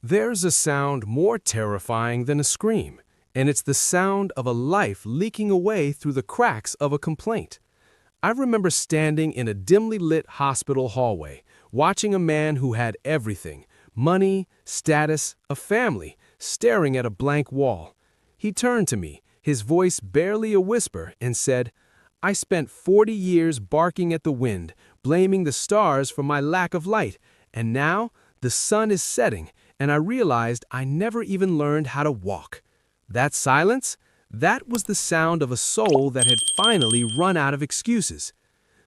There's a sound more terrifying than a scream, and it's the sound of a life leaking away through the cracks of a complaint. I remember standing in a dimly lit hospital hallway, watching a man who had everything, money, status, a family, staring at a blank wall. He turned to me, his voice barely a whisper, and said, "I spent 40 years barking at the wind, blaming the stars for my lack of light, and now the sun is setting, and I realized I never even learned how to walk." That silence? That was the sound of a soul that had finally run out of excuses.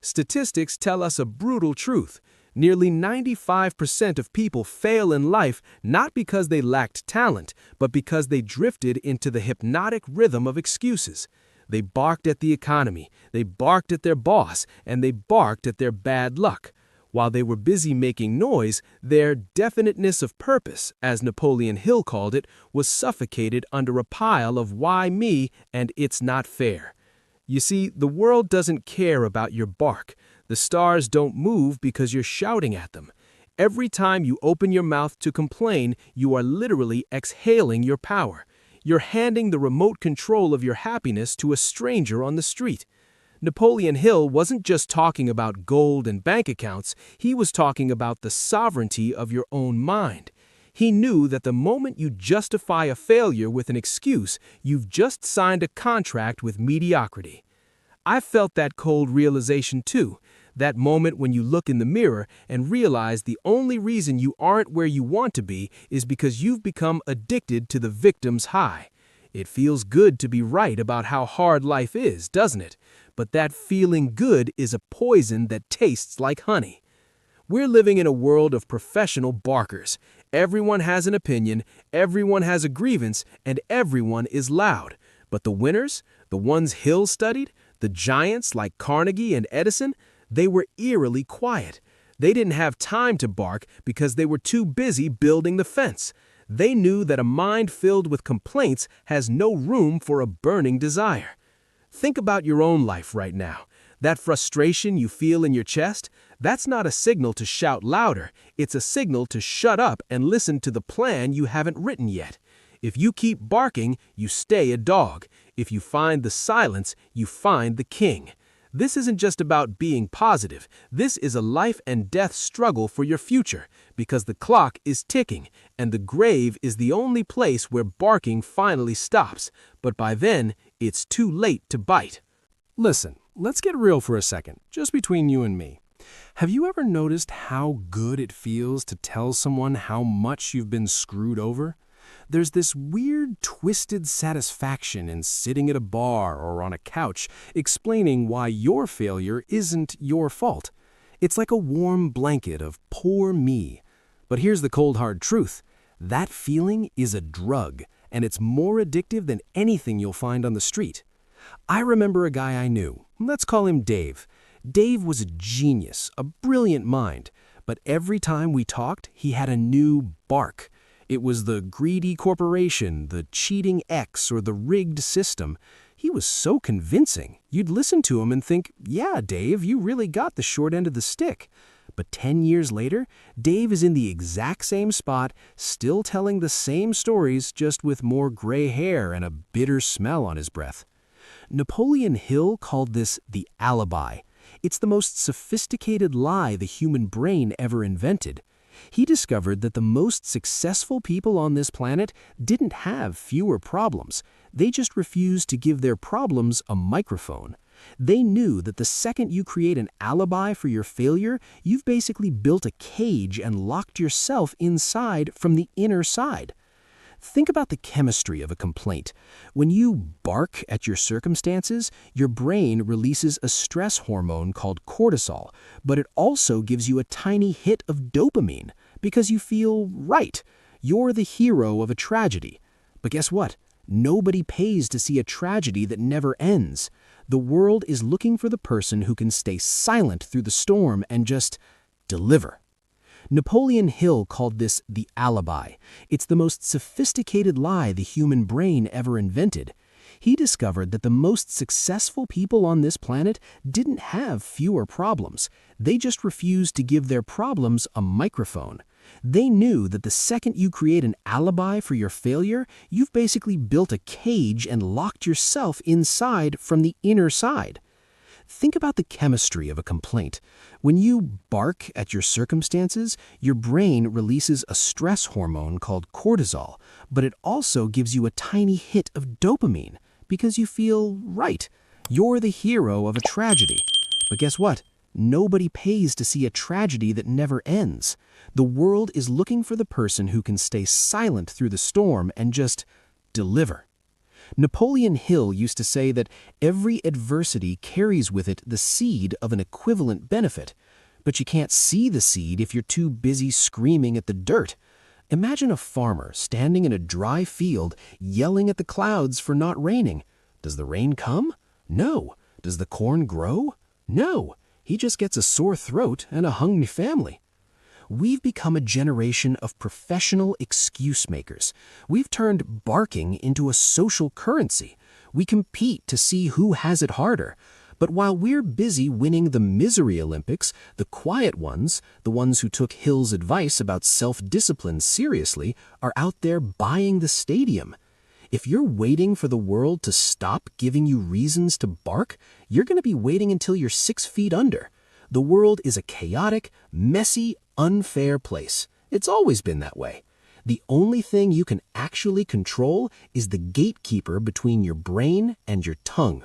Statistics tell us a brutal truth. Nearly 95% of people fail in life not because they lacked talent, but because they drifted into the hypnotic rhythm of excuses. They barked at the economy, they barked at their boss, and they barked at their bad luck. While they were busy making noise, their definiteness of purpose, as NapoleonHill called it, was suffocated under a pile of "why me" and "it's not fair." You see, the world doesn't care about your bark. The stars don't move because you're shouting at them. Every time you open your mouth to complain, you are literally exhaling your power. You're handing the remote control of your happiness to a stranger on the street. NapoleonHill wasn't just talking about gold and bank accounts, he was talking about the sovereignty of your own mind. He knew that the moment you justify a failure with an excuse, you've just signed a contract with mediocrity. I felt that cold realization too, that moment when you look in the mirror and realize the only reason you aren't where you want to be is because you've become addicted to the victim's high. It feels good to be right about how hard life is, doesn't it? But that feeling good is a poison that tastes like honey. We're living in a world of professional barkers. Everyone has an opinion, everyone has a grievance, and everyone is loud. But the winners, the ones Hill studied, the giants like Carnegie and Edison, they were eerily quiet. They didn't have time to bark because they were too busy building the fence. They knew that a mind filled with complaints has no room for a burning desire. Think about your own life right now. That frustration you feel in your chest, that's not a signal to shout louder. It's a signal to shut up and listen to the plan you haven't written yet. If you keep barking, you stay a dog. If you find the silence, you find the king. This isn't just about being positive. This is a life and death struggle for your future, because the clock is ticking, and the grave is the only place where barking finally stops. But by then, it's too late to bite. Listen, let's get real for a second, just between you and me. Have you ever noticed how good it feels to tell someone how much you've been screwed over? There's this weird, twisted satisfaction in sitting at a bar or on a couch explaining why your failure isn't your fault. It's like a warm blanket of poor me. But here's the cold hard truth. That feeling is a drug, and it's more addictive than anything you'll find on the street. I remember a guy I knew. Let's call him Dave. Dave was a genius, a brilliant mind. But every time we talked, he had a new bark. It was the greedy corporation, the cheating ex, or the rigged system. He was so convincing. You'd listen to him and think, yeah, Dave, you really got the short end of the stick. But 10 years later, Dave is in the exact same spot, still telling the same stories, just with more gray hair and a bitter smell on his breath. NapoleonHill called this the alibi. It's the most sophisticated lie the human brain ever invented. He discovered that the most successful people on this planet didn't have fewer problems. They just refused to give their problems a microphone. They knew that the second you create an alibi for your failure, you've basically built a cage and locked yourself inside from the inner side. Think about the chemistry of a complaint. When you bark at your circumstances, your brain releases a stress hormone called cortisol, but it also gives you a tiny hit of dopamine because you feel right. You're the hero of a tragedy. But guess what? Nobody pays to see a tragedy that never ends. The world is looking for the person who can stay silent through the storm and just deliver. NapoleonHill called this the alibi. It's the most sophisticated lie the human brain ever invented. He discovered that the most successful people on this planet didn't have fewer problems. They just refused to give their problems a microphone. They knew that the second you create an alibi for your failure, you've basically built a cage and locked yourself inside from the inner side. Think about the chemistry of a complaint. When you bark at your circumstances, your brain releases a stress hormone called cortisol, but it also gives you a tiny hit of dopamine because you feel right. You're the hero of a tragedy. But guess what? Nobody pays to see a tragedy that never ends. The world is looking for the person who can stay silent through the storm and just deliver. NapoleonHill used to say that every adversity carries with it the seed of an equivalent benefit, but you can't see the seed if you're too busy screaming at the dirt. Imagine a farmer standing in a dry field yelling at the clouds for not raining. Does the rain come? No. Does the corn grow? No. He just gets a sore throat and a hungry family. We've become a generation of professional excuse makers. We've turned barking into a social currency. We compete to see who has it harder. But while we're busy winning the misery Olympics, the quiet ones, the ones who took Hill's advice about self-discipline seriously, are out there buying the stadium. If you're waiting for the world to stop giving you reasons to bark, you're going to be waiting until you're 6 feet under. The world is a chaotic, messy, unfair place. It's always been that way. The only thing you can actually control is the gatekeeper between your brain and your tongue.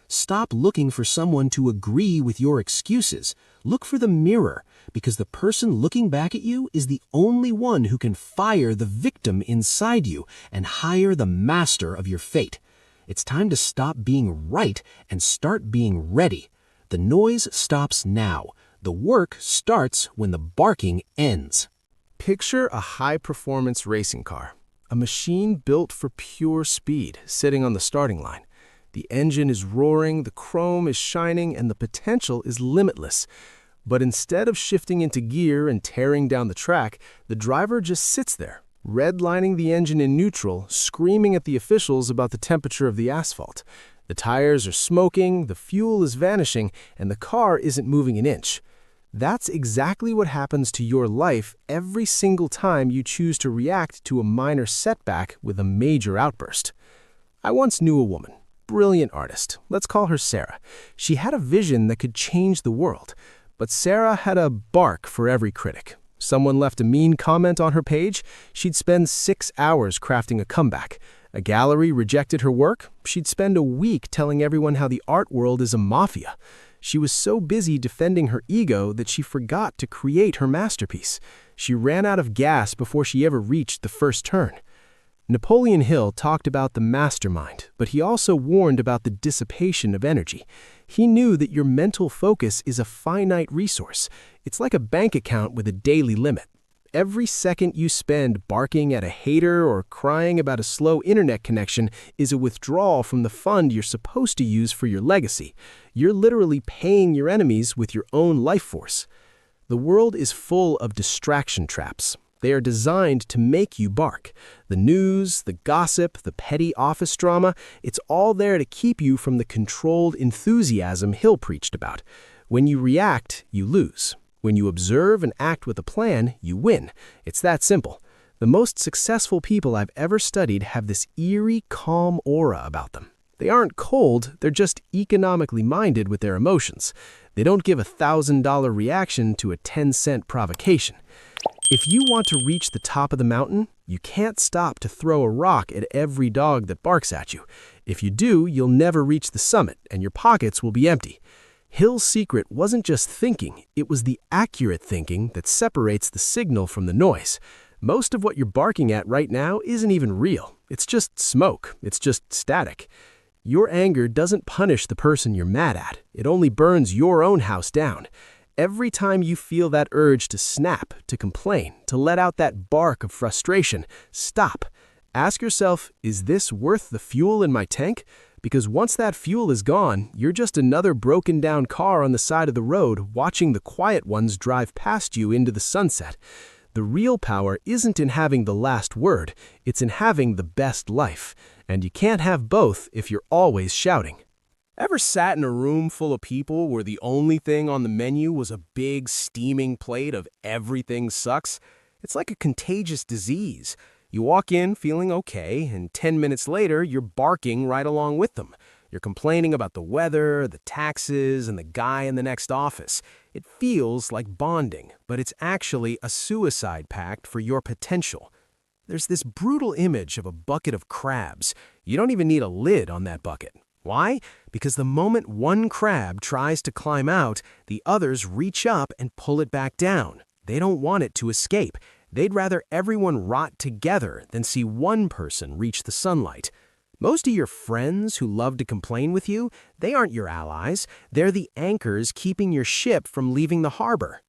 Stop looking for someone to agree with your excuses. Look for the mirror, because the person looking back at you is the only one who can fire the victim inside you and hire the master of your fate. It's time to stop being right and start being ready. The noise stops now. The work starts when the barking ends. Picture a high-performance racing car, a machine built for pure speed, sitting on the starting line. The engine is roaring, the chrome is shining, and the potential is limitless. But instead of shifting into gear and tearing down the track, the driver just sits there, redlining the engine in neutral, screaming at the officials about the temperature of the asphalt. The tires are smoking, the fuel is vanishing, and the car isn't moving an inch. That's exactly what happens to your life every single time you choose to react to a minor setback with a major outburst. I once knew a woman. Brilliant artist. Let's call her Sarah. She had a vision that could change the world. But Sarah had a bark for every critic. Someone left a mean comment on her page, she'd spend 6 hours crafting a comeback. A gallery rejected her work, she'd spend a week telling everyone how the art world is a mafia. She was so busy defending her ego that she forgot to create her masterpiece. She ran out of gas before she ever reached the first turn. Napoleon Hill talked about the mastermind, but he also warned about the dissipation of energy. He knew that your mental focus is a finite resource. It's like a bank account with a daily limit. Every second you spend barking at a hater or crying about a slow internet connection is a withdrawal from the fund you're supposed to use for your legacy. You're literally paying your enemies with your own life force. The world is full of distraction traps. They are designed to make you bark. The news, the gossip, the petty office drama, it's all there to keep you from the controlled enthusiasm Hill preached about. When you react, you lose. When you observe and act with a plan, you win. It's that simple. The most successful people I've ever studied have this eerie, calm aura about them. They aren't cold, they're just economically minded with their emotions. They don't give a $1,000 reaction to a 10-cent provocation. If you want to reach the top of the mountain, you can't stop to throw a rock at every dog that barks at you. If you do, you'll never reach the summit, and your pockets will be empty. Hill's secret wasn't just thinking, it was the accurate thinking that separates the signal from the noise. Most of what you're barking at right now isn't even real. It's just smoke. It's just static. Your anger doesn't punish the person you're mad at. It only burns your own house down. Every time you feel that urge to snap, to complain, to let out that bark of frustration, stop. Ask yourself, is this worth the fuel in my tank? Because once that fuel is gone, you're just another broken down car on the side of the road watching the quiet ones drive past you into the sunset. The real power isn't in having the last word, it's in having the best life. And you can't have both if you're always shouting. Ever sat in a room full of people where the only thing on the menu was a big steaming plate of everything sucks? It's like a contagious disease. You walk in feeling okay, and 10 minutes later, you're barking right along with them. You're complaining about the weather, the taxes, and the guy in the next office. It feels like bonding, but it's actually a suicide pact for your potential. There's this brutal image of a bucket of crabs. You don't even need a lid on that bucket. Why? Because the moment one crab tries to climb out, the others reach up and pull it back down. They don't want it to escape. They'd rather everyone rot together than see one person reach the sunlight. Most of your friends who love to complain with you, they aren't your allies. They're the anchors keeping your ship from leaving the harbor.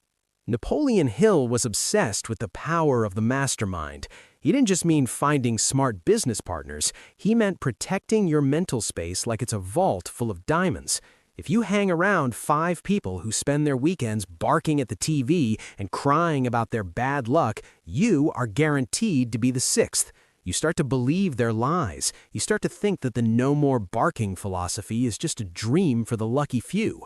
Napoleon Hill was obsessed with the power of the mastermind. He didn't just mean finding smart business partners. He meant protecting your mental space like it's a vault full of diamonds. If you hang around 5 people who spend their weekends barking at the TV and crying about their bad luck, you are guaranteed to be the 6th. You start to believe their lies. You start to think that the no more barking philosophy is just a dream for the lucky few.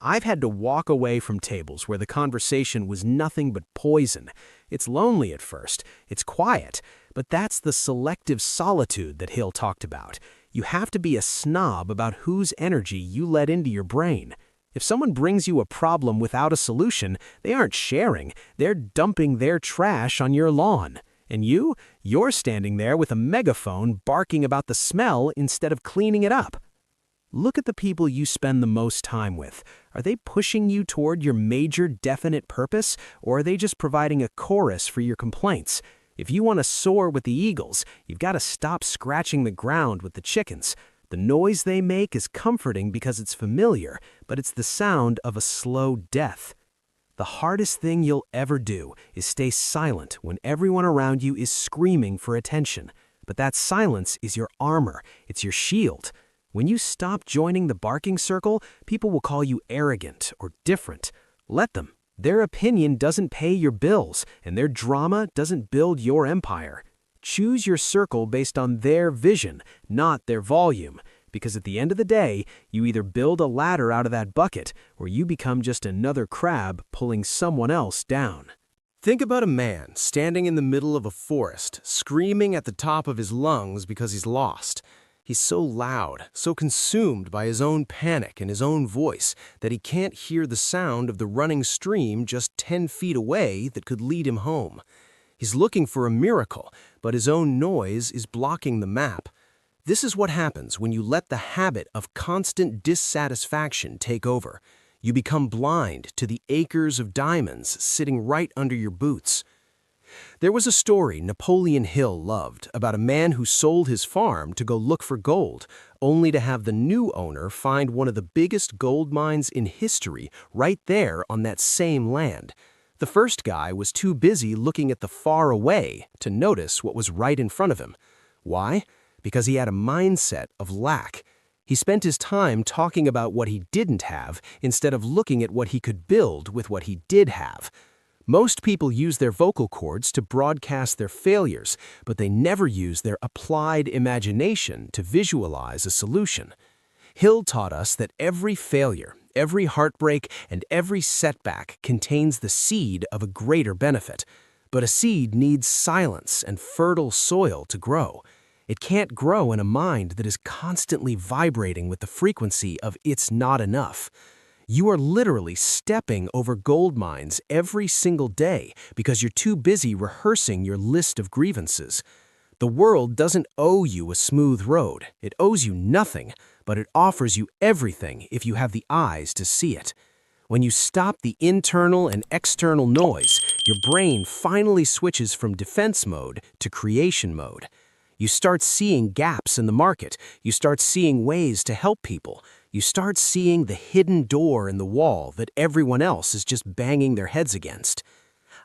I've had to walk away from tables where the conversation was nothing but poison. It's lonely at first. It's quiet. But that's the selective solitude that Hill talked about. You have to be a snob about whose energy you let into your brain. If someone brings you a problem without a solution, they aren't sharing. They're dumping their trash on your lawn. And you're standing there with a megaphone barking about the smell instead of cleaning it up. Look at the people you spend the most time with. Are they pushing you toward your major definite purpose, or are they just providing a chorus for your complaints? If you want to soar with the eagles, you've got to stop scratching the ground with the chickens. The noise they make is comforting because it's familiar, but it's the sound of a slow death. The hardest thing you'll ever do is stay silent when everyone around you is screaming for attention. But that silence is your armor. It's your shield. When you stop joining the barking circle, people will call you arrogant or different. Let them. Their opinion doesn't pay your bills, and their drama doesn't build your empire. Choose your circle based on their vision, not their volume. Because at the end of the day, you either build a ladder out of that bucket, or you become just another crab pulling someone else down. Think about a man standing in the middle of a forest, screaming at the top of his lungs because he's lost. He's so loud, so consumed by his own panic and his own voice, that he can't hear the sound of the running stream just 10 feet away that could lead him home. He's looking for a miracle, but his own noise is blocking the map. This is what happens when you let the habit of constant dissatisfaction take over. You become blind to the acres of diamonds sitting right under your boots. There was a story Napoleon Hill loved about a man who sold his farm to go look for gold, only to have the new owner find one of the biggest gold mines in history right there on that same land. The first guy was too busy looking at the far away to notice what was right in front of him. Why? Because he had a mindset of lack. He spent his time talking about what he didn't have instead of looking at what he could build with what he did have. Most people use their vocal cords to broadcast their failures, but they never use their applied imagination to visualize a solution. Hill taught us that every failure, every heartbreak, and every setback contains the seed of a greater benefit. But a seed needs silence and fertile soil to grow. It can't grow in a mind that is constantly vibrating with the frequency of "it's not enough." You are literally stepping over gold mines every single day because you're too busy rehearsing your list of grievances. The world doesn't owe you a smooth road. It owes you nothing, but it offers you everything if you have the eyes to see it. When you stop the internal and external noise, your brain finally switches from defense mode to creation mode. You start seeing gaps in the market. You start seeing ways to help people. You start seeing the hidden door in the wall that everyone else is just banging their heads against.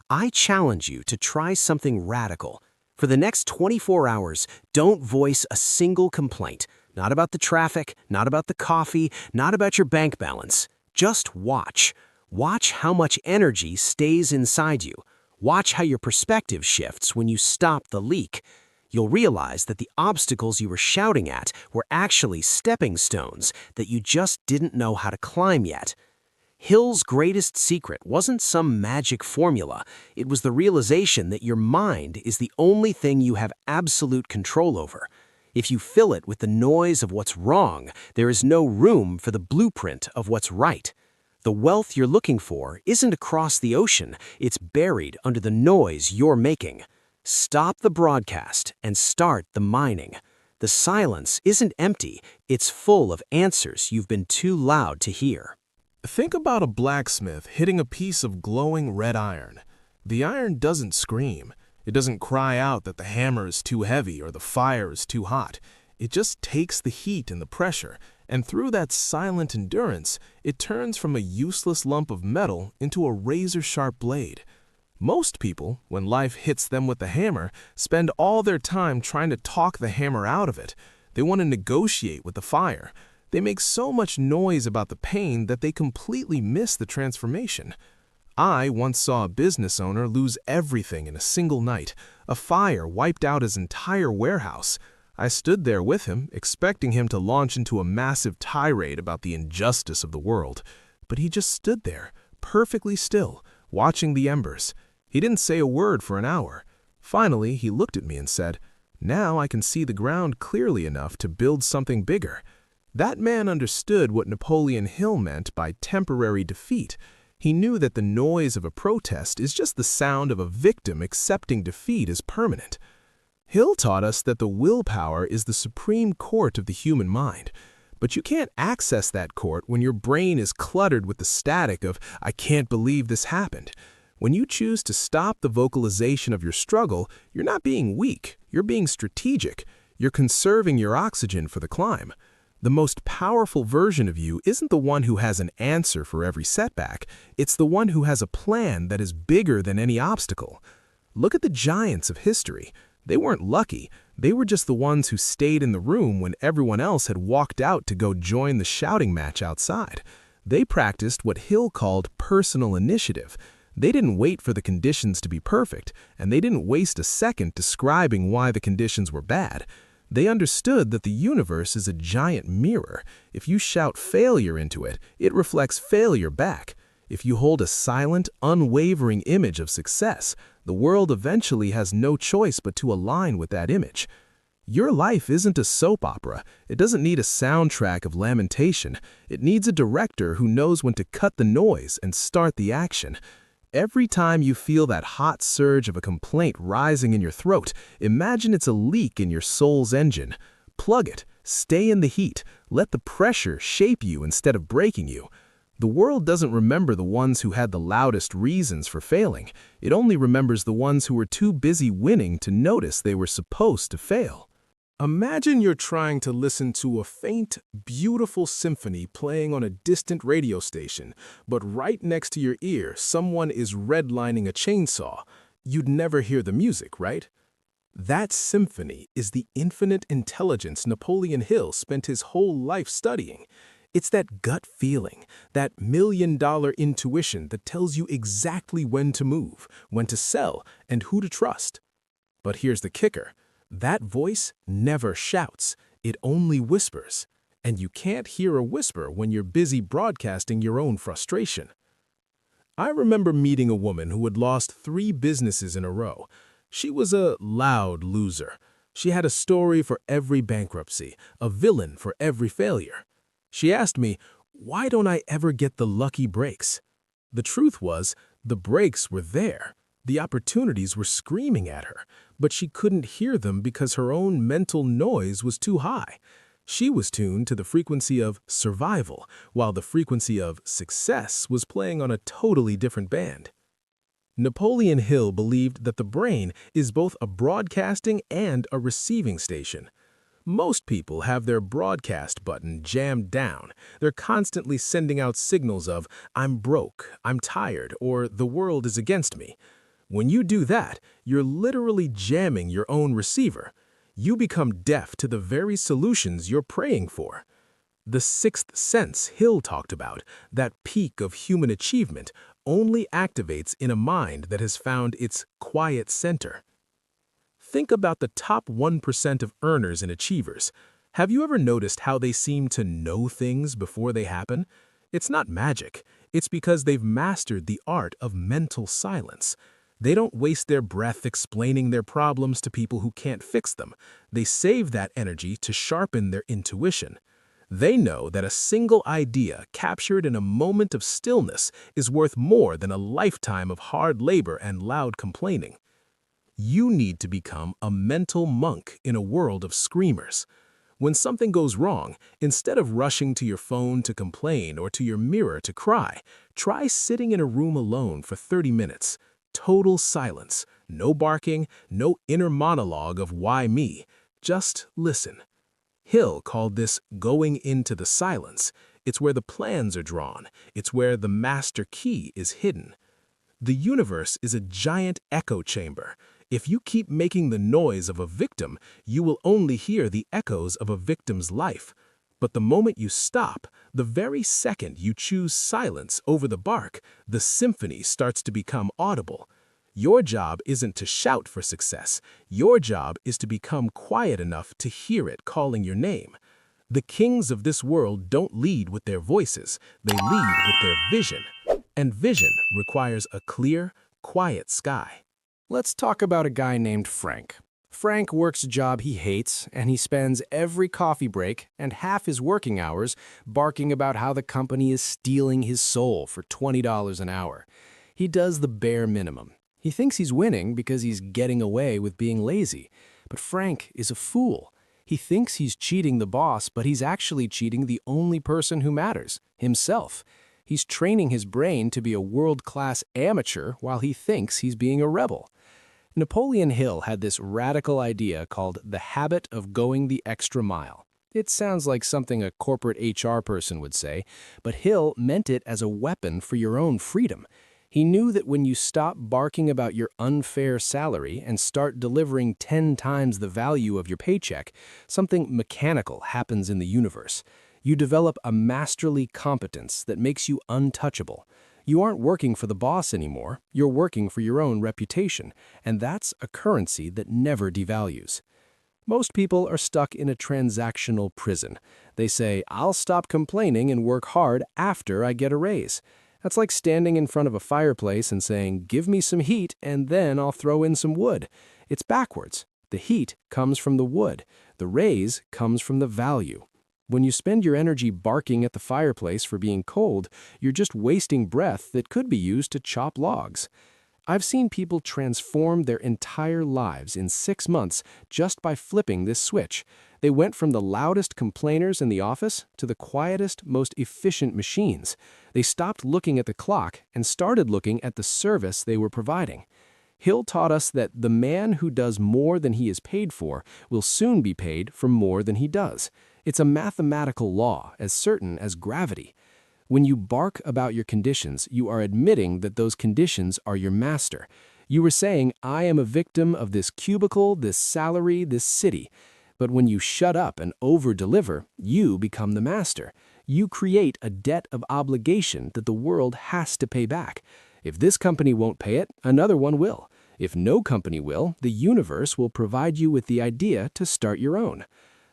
I challenge you to try something radical. For the next 24 hours, don't voice a single complaint. Not about the traffic, not about the coffee, not about your bank balance. Just watch. Watch how much energy stays inside you. Watch how your perspective shifts when you stop the leak. You'll realize that the obstacles you were shouting at were actually stepping stones that you just didn't know how to climb yet. Hill's greatest secret wasn't some magic formula. It was the realization that your mind is the only thing you have absolute control over. If you fill it with the noise of what's wrong, there is no room for the blueprint of what's right. The wealth you're looking for isn't across the ocean, it's buried under the noise you're making. Stop the broadcast and start the mining. The silence isn't empty, it's full of answers you've been too loud to hear. Think about a blacksmith hitting a piece of glowing red iron. The iron doesn't scream. It doesn't cry out that the hammer is too heavy or the fire is too hot. It just takes the heat and the pressure, and through that silent endurance, it turns from a useless lump of metal into a razor-sharp blade. Most people, when life hits them with the hammer, spend all their time trying to talk the hammer out of it. They want to negotiate with the fire. They make so much noise about the pain that they completely miss the transformation. I once saw a business owner lose everything in a single night. A fire wiped out his entire warehouse. I stood there with him, expecting him to launch into a massive tirade about the injustice of the world. But he just stood there, perfectly still, watching the embers. He didn't say a word for an hour. Finally, he looked at me and said, "Now I can see the ground clearly enough to build something bigger." That man understood what Napoleon Hill meant by temporary defeat. He knew that the noise of a protest is just the sound of a victim accepting defeat as permanent. Hill taught us that the willpower is the supreme court of the human mind. But you can't access that court when your brain is cluttered with the static of, "I can't believe this happened." When you choose to stop the vocalization of your struggle, you're not being weak, you're being strategic. You're conserving your oxygen for the climb. The most powerful version of you isn't the one who has an answer for every setback. It's the one who has a plan that is bigger than any obstacle. Look at the giants of history. They weren't lucky. They were just the ones who stayed in the room when everyone else had walked out to go join the shouting match outside. They practiced what Hill called personal initiative. They didn't wait for the conditions to be perfect, and they didn't waste a second describing why the conditions were bad. They understood that the universe is a giant mirror. If you shout failure into it, it reflects failure back. If you hold a silent, unwavering image of success, the world eventually has no choice but to align with that image. Your life isn't a soap opera. It doesn't need a soundtrack of lamentation. It needs a director who knows when to cut the noise and start the action. Every time you feel that hot surge of a complaint rising in your throat, imagine it's a leak in your soul's engine. Plug it, stay in the heat, let the pressure shape you instead of breaking you. The world doesn't remember the ones who had the loudest reasons for failing. It only remembers the ones who were too busy winning to notice they were supposed to fail. Imagine you're trying to listen to a faint, beautiful symphony playing on a distant radio station, but right next to your ear, someone is redlining a chainsaw. You'd never hear the music, right? That symphony is the infinite intelligence Napoleon Hill spent his whole life studying. It's that gut feeling, that million-dollar intuition that tells you exactly when to move, when to sell, and who to trust. But here's the kicker. That voice never shouts, it only whispers. And you can't hear a whisper when you're busy broadcasting your own frustration. I remember meeting a woman who had lost 3 businesses in a row. She was a loud loser. She had a story for every bankruptcy, a villain for every failure. She asked me, "Why don't I ever get the lucky breaks?" The truth was, the breaks were there. The opportunities were screaming at her, but she couldn't hear them because her own mental noise was too high. She was tuned to the frequency of survival, while the frequency of success was playing on a totally different band. Napoleon Hill believed that the brain is both a broadcasting and a receiving station. Most people have their broadcast button jammed down. They're constantly sending out signals of, "I'm broke, I'm tired," or "the world is against me." When you do that, you're literally jamming your own receiver. You become deaf to the very solutions you're praying for. The sixth sense Hill talked about, that peak of human achievement, only activates in a mind that has found its quiet center. Think about the top 1% of earners and achievers. Have you ever noticed how they seem to know things before they happen? It's not magic. It's because they've mastered the art of mental silence. They don't waste their breath explaining their problems to people who can't fix them. They save that energy to sharpen their intuition. They know that a single idea captured in a moment of stillness is worth more than a lifetime of hard labor and loud complaining. You need to become a mental monk in a world of screamers. When something goes wrong, instead of rushing to your phone to complain or to your mirror to cry, try sitting in a room alone for 30 minutes. Total silence, no barking, no inner monologue of why me. Just listen. Hill called this going into the silence. It's where the plans are drawn. It's where the master key is hidden. The universe is a giant echo chamber. If you keep making the noise of a victim, you will only hear the echoes of a victim's life. But the moment you stop, the very second you choose silence over the bark, the symphony starts to become audible. Your job isn't to shout for success. Your job is to become quiet enough to hear it calling your name. The kings of this world don't lead with their voices. They lead with their vision. And vision requires a clear, quiet sky. Let's talk about a guy named Frank. Frank works a job he hates, and he spends every coffee break and half his working hours barking about how the company is stealing his soul for $20 an hour. He does the bare minimum. He thinks he's winning because he's getting away with being lazy. But Frank is a fool. He thinks he's cheating the boss, but he's actually cheating the only person who matters, himself. He's training his brain to be a world-class amateur while he thinks he's being a rebel. Napoleon Hill had this radical idea called the habit of going the extra mile. It sounds like something a corporate HR person would say, but Hill meant it as a weapon for your own freedom. He knew that when you stop barking about your unfair salary and start delivering 10 times the value of your paycheck, something mechanical happens in the universe. You develop a masterly competence that makes you untouchable. You aren't working for the boss anymore, you're working for your own reputation, and that's a currency that never devalues. Most people are stuck in a transactional prison. They say, I'll stop complaining and work hard after I get a raise. That's like standing in front of a fireplace and saying, give me some heat and then I'll throw in some wood. It's backwards. The heat comes from the wood. The raise comes from the value. When you spend your energy barking at the fireplace for being cold, you're just wasting breath that could be used to chop logs. I've seen people transform their entire lives in 6 months just by flipping this switch. They went from the loudest complainers in the office to the quietest, most efficient machines. They stopped looking at the clock and started looking at the service they were providing. Hill taught us that the man who does more than he is paid for will soon be paid for more than he does. It's a mathematical law, as certain as gravity. When you bark about your conditions, you are admitting that those conditions are your master. You are saying, I am a victim of this cubicle, this salary, this city. But when you shut up and over-deliver, you become the master. You create a debt of obligation that the world has to pay back. If this company won't pay it, another one will. If no company will, the universe will provide you with the idea to start your own.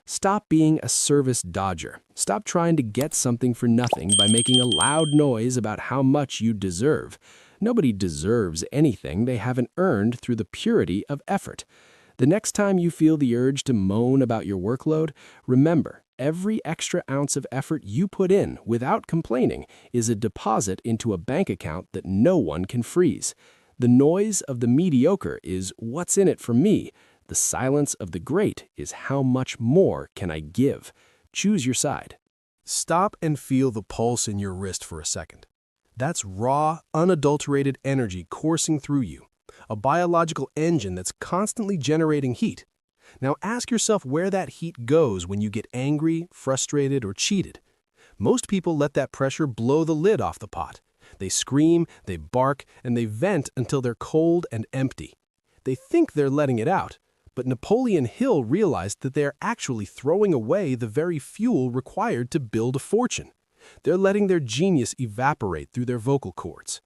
Stop being a service dodger. Stop trying to get something for nothing by making a loud noise about how much you deserve. Nobody deserves anything they haven't earned through the purity of effort. The next time you feel the urge to moan about your workload, remember, every extra ounce of effort you put in without complaining is a deposit into a bank account that no one can freeze. The noise of the mediocre is what's in it for me. The silence of the great is how much more can I give. Choose your side. Stop and feel the pulse in your wrist for a second. That's raw, unadulterated energy coursing through you, a biological engine that's constantly generating heat. Now ask yourself where that heat goes when you get angry, frustrated, or cheated. Most people let that pressure blow the lid off the pot. They scream, they bark, and they vent until they're cold and empty. They think they're letting it out, but Napoleon Hill realized that they're actually throwing away the very fuel required to build a fortune. They're letting their genius evaporate through their vocal cords.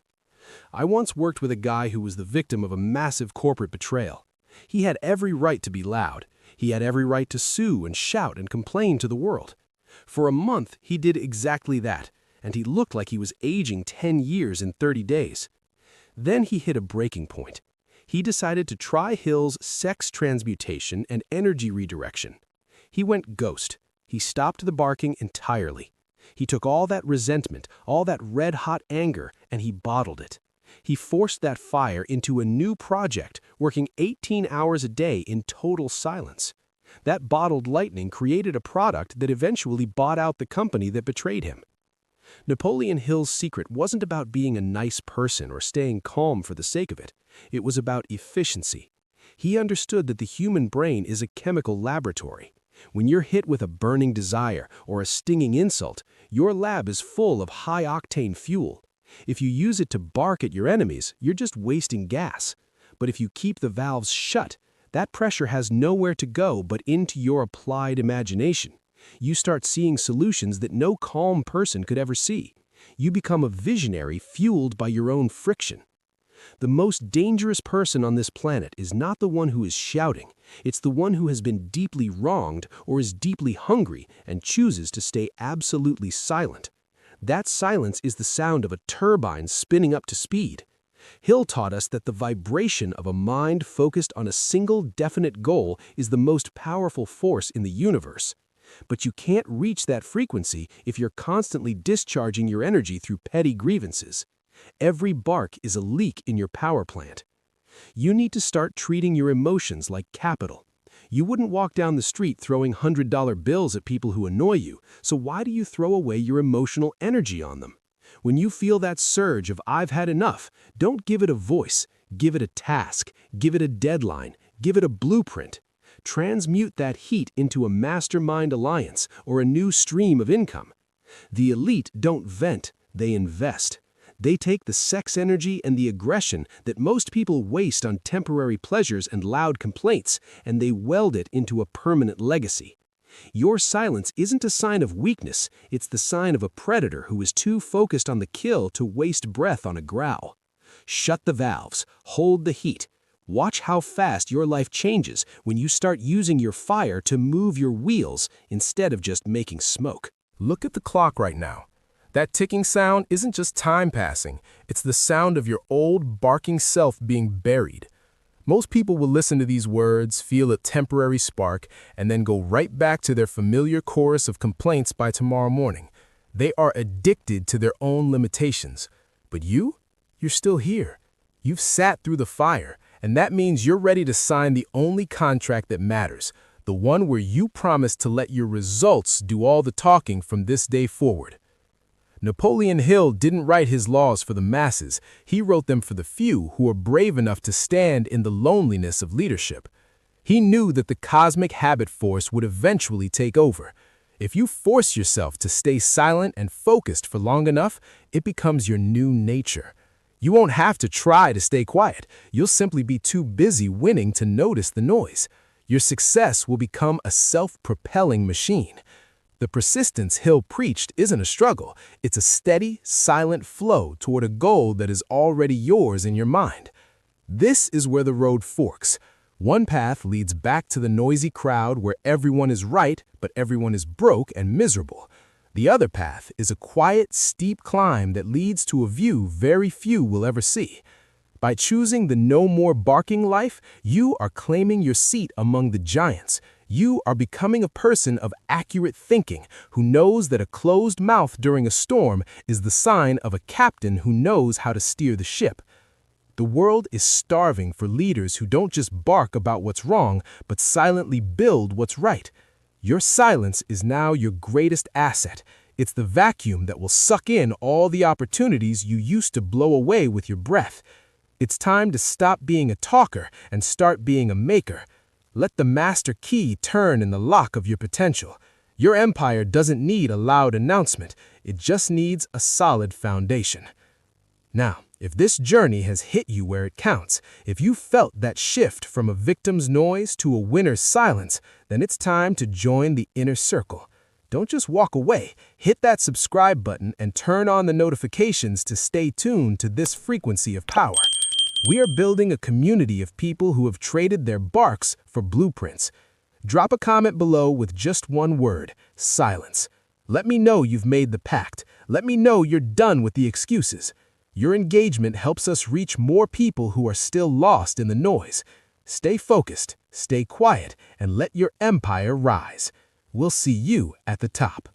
I once worked with a guy who was the victim of a massive corporate betrayal. He had every right to be loud. He had every right to sue and shout and complain to the world. For a month, he did exactly that. and he looked like he was aging 10 years in 30 days. Then he hit a breaking point. He decided to try Hill's sex transmutation and energy redirection. He went ghost. He stopped the barking entirely. He took all that resentment, all that red-hot anger, and he bottled it. He forced that fire into a new project, working 18 hours a day in total silence. That bottled lightning created a product that eventually bought out the company that betrayed him. Napoleon Hill's secret wasn't about being a nice person or staying calm for the sake of it. It was about efficiency. He understood that the human brain is a chemical laboratory. When you're hit with a burning desire or a stinging insult, your lab is full of high-octane fuel. If you use it to bark at your enemies, you're just wasting gas. But if you keep the valves shut, that pressure has nowhere to go but into your applied imagination. You start seeing solutions that no calm person could ever see. You become a visionary fueled by your own friction. The most dangerous person on this planet is not the one who is shouting. It's the one who has been deeply wronged or is deeply hungry and chooses to stay absolutely silent. That silence is the sound of a turbine spinning up to speed. Hill taught us that the vibration of a mind focused on a single definite goal is the most powerful force in the universe. But you can't reach that frequency if you're constantly discharging your energy through petty grievances. Every bark is a leak in your power plant. You need to start treating your emotions like capital. You wouldn't walk down the street throwing $100 bills at people who annoy you, so why do you throw away your emotional energy on them? When you feel that surge of "I've had enough," don't give it a voice, give it a task, give it a deadline, give it a blueprint. Transmute that heat into a mastermind alliance or a new stream of income. The elite don't vent, they invest. They take the sex energy and the aggression that most people waste on temporary pleasures and loud complaints, and they weld it into a permanent legacy. Your silence isn't a sign of weakness, it's the sign of a predator who is too focused on the kill to waste breath on a growl. Shut the valves, hold the heat. Watch how fast your life changes when you start using your fire to move your wheels instead of just making smoke. Look at the clock right now. That ticking sound isn't just time passing, it's the sound of your old, barking self being buried. Most people will listen to these words, feel a temporary spark, and then go right back to their familiar chorus of complaints by tomorrow morning. They are addicted to their own limitations. But you're still here. You've sat through the fire, and that means you're ready to sign the only contract that matters, the one where you promise to let your results do all the talking from this day forward. Napoleon Hill didn't write his laws for the masses, he wrote them for the few who are brave enough to stand in the loneliness of leadership. He knew that the cosmic habit force would eventually take over. If you force yourself to stay silent and focused for long enough, it becomes your new nature. You won't have to try to stay quiet, you'll simply be too busy winning to notice the noise. Your success will become a self-propelling machine. The persistence Hill preached isn't a struggle, it's a steady, silent flow toward a goal that is already yours in your mind. This is where the road forks. One path leads back to the noisy crowd where everyone is right, but everyone is broke and miserable. The other path is a quiet, steep climb that leads to a view very few will ever see. By choosing the no more barking life, you are claiming your seat among the giants. You are becoming a person of accurate thinking who knows that a closed mouth during a storm is the sign of a captain who knows how to steer the ship. The world is starving for leaders who don't just bark about what's wrong, but silently build what's right. Your silence is now your greatest asset. It's the vacuum that will suck in all the opportunities you used to blow away with your breath. It's time to stop being a talker and start being a maker. Let the master key turn in the lock of your potential. Your empire doesn't need a loud announcement, it just needs a solid foundation. Now, if this journey has hit you where it counts, if you felt that shift from a victim's noise to a winner's silence, then it's time to join the inner circle. Don't just walk away, hit that subscribe button and turn on the notifications to stay tuned to this frequency of power. We are building a community of people who have traded their barks for blueprints. Drop a comment below with just one word: silence. Let me know you've made the pact. Let me know you're done with the excuses. Your engagement helps us reach more people who are still lost in the noise. Stay focused, stay quiet, and let your empire rise. We'll see you at the top.